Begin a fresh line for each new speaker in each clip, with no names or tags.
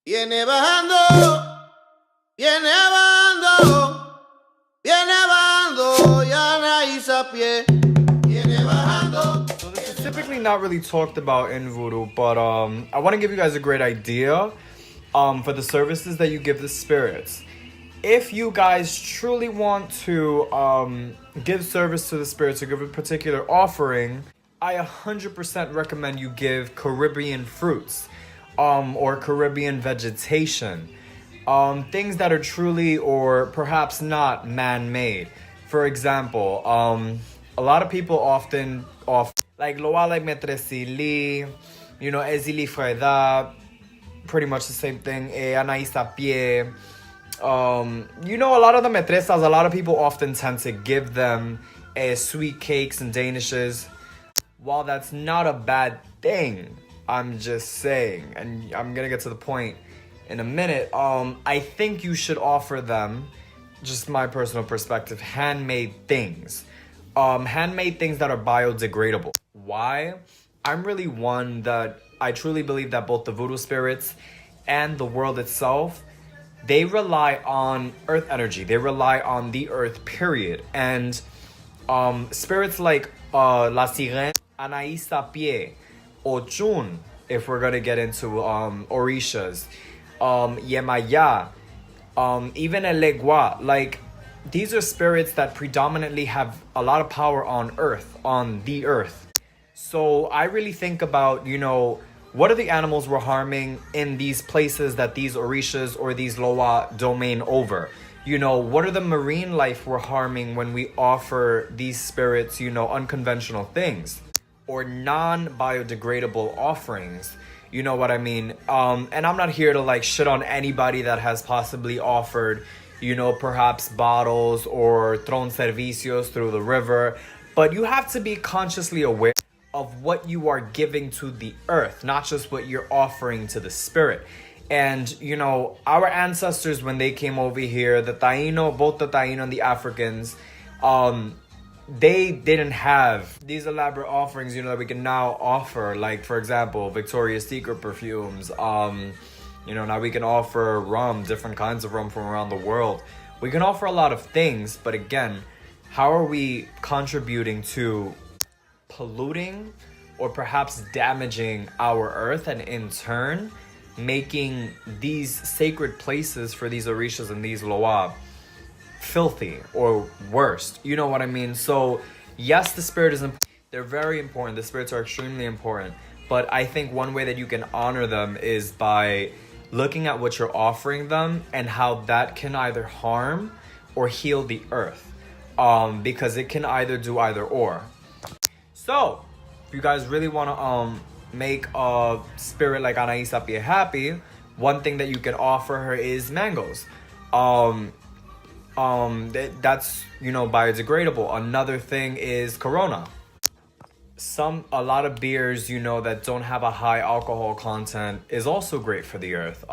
Viene bajando, viene bajando, ya naíz a pie, viene bajando.
So this is typically not really talked about in Voodoo, but I want to give you guys a great idea for the services that you give the spirits. If you guys truly want to give service to the spirits or give a particular offering, I 100% recommend you give Caribbean fruits or Caribbean vegetation. Things that are truly or perhaps not man-made. For example, a lot of people often like loa like metresili, ezili freda, pretty much the same thing. Anaïs a pie. A lot of the metresas, a lot of people often tend to give them sweet cakes and danishes. While that's not a bad thing, I'm just saying, and I'm gonna get to the point in a minute, I think you should offer them, just my personal perspective, handmade things. Handmade things that are biodegradable. Why? I'm really one that I truly believe that both the voodoo spirits and the world itself, they rely on earth energy. They rely on the earth, period. And spirits like La Sirene, Anaïs Sapie, Ochun, if we're gonna get into Orishas, Yemaya, even El Legua, like these are spirits that predominantly have a lot of power on earth, on the earth. So I really think about, what are the animals we're harming in these places that these Orishas or these Loa domain over? What are the marine life we're harming when we offer these spirits, unconventional things or non-biodegradable offerings? You know what I mean? And I'm not here to shit on anybody that has possibly offered, perhaps bottles or thrown servicios through the river. But you have to be consciously aware of what you are giving to the earth, not just what you're offering to the spirit. And, our ancestors, when they came over here, the Taino, both the Taino and the Africans, they didn't have these elaborate offerings, that we can now offer. Like, for example, Victoria's Secret perfumes. Now we can offer rum, different kinds of rum from around the world. We can offer a lot of things, but again, how are we contributing to polluting or perhaps damaging our earth, and in turn making these sacred places for these orishas and these loa filthy or worse? You know what I mean? So yes, the spirit is they're very important. The spirits are extremely important, but I think one way that you can honor them is by looking at what you're offering them and how that can either harm or heal the earth, because it can either do either or. So, if you guys really want to make a spirit like Anaïs Sapie happy, one thing that you can offer her is mangoes. That's biodegradable. Another thing is Corona. A lot of beers, that don't have a high alcohol content is also great for the earth.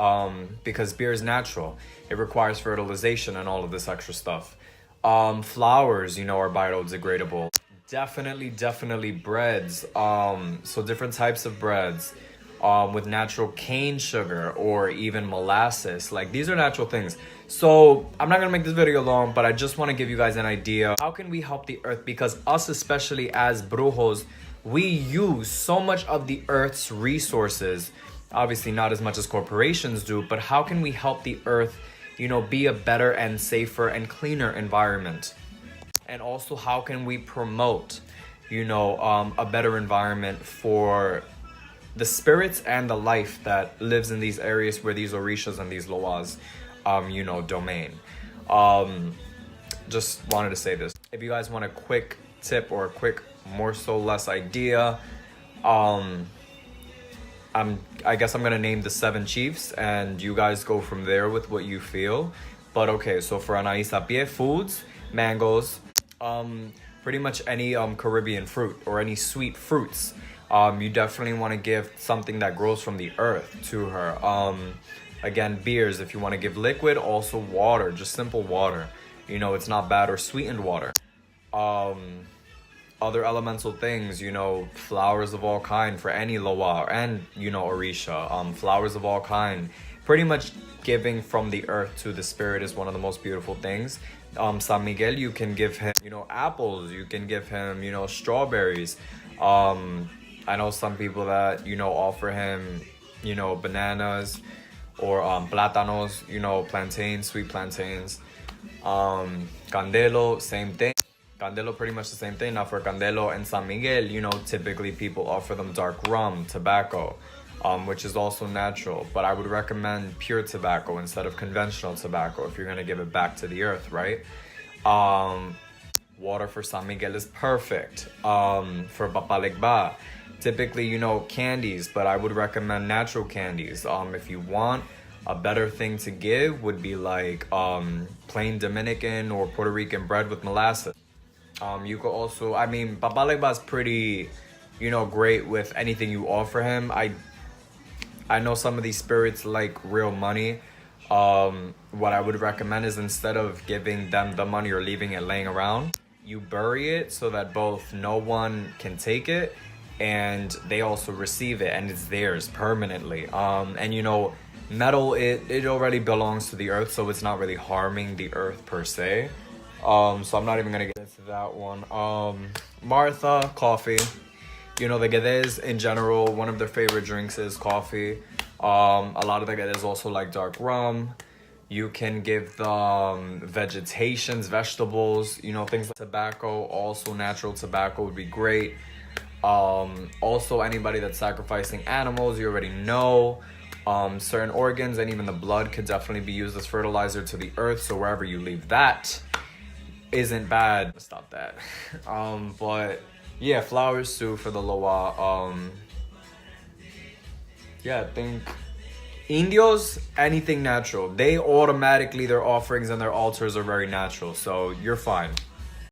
Because beer is natural. It requires fertilization and all of this extra stuff. Flowers, are biodegradable. Definitely breads. So different types of breads with natural cane sugar or even molasses. Like, these are natural things. So I'm not gonna make this video long, but I just want to give you guys an idea. How can we help the earth? Because us, especially as brujos, we use so much of the earth's resources. Obviously not as much as corporations do, but how can we help the earth, be a better and safer and cleaner environment? And also, how can we promote, a better environment for the spirits and the life that lives in these areas where these orishas and these loas, domain. Just wanted to say this. If you guys want a quick tip or a quick more so less idea, I guess I'm gonna name the 7 chiefs, and you guys go from there with what you feel. But okay, so for Anaïs Sapie, foods, mangoes, pretty much any Caribbean fruit or any sweet fruits. You definitely want to give something that grows from the earth to her. Again, beers, if you want to give liquid, also water, just simple water. It's not bad, or sweetened water. other elemental things, you know, flowers of all kind for any loa and, you know, orisha, flowers of all kind. Pretty much giving from the earth to the spirit is one of the most beautiful things. San Miguel, you can give him, you know, apples, you can give him, you know, strawberries. I know some people that, you know, offer him, you know, bananas or plátanos, you know, plantains, sweet plantains. Candelo, same thing. Candelo, pretty much the same thing. Now for Candelo and San Miguel, you know, typically people offer them dark rum, tobacco, which is also natural. But I would recommend pure tobacco instead of conventional tobacco if you're going to give it back to the earth, right? Water for San Miguel is perfect. For Papalegba, typically, you know, candies, but I would recommend natural candies. If you want, a better thing to give would be like plain Dominican or Puerto Rican bread with molasses. You could also, I mean, Papalegba is pretty, you know, great with anything you offer him. I know some of these spirits like real money. What I would recommend is instead of giving them the money or leaving it laying around, you bury it so that both no one can take it and they also receive it and it's theirs permanently. And you know, metal, it already belongs to the earth, so it's not really harming the earth per se. So I'm not even gonna get into that one. Martha, coffee. You know, the Guedes in general, one of their favorite drinks is coffee. A lot of the Guedes also like dark rum. You can give them vegetations, vegetables, you know, things like tobacco. Also natural tobacco would be great. Also anybody that's sacrificing animals, you already know. Certain organs and even the blood could definitely be used as fertilizer to the earth, so wherever you leave that isn't bad. Stop that. But yeah, flowers too for the loa. Yeah, I think Indios, anything natural. They automatically, their offerings and their altars are very natural, so you're fine.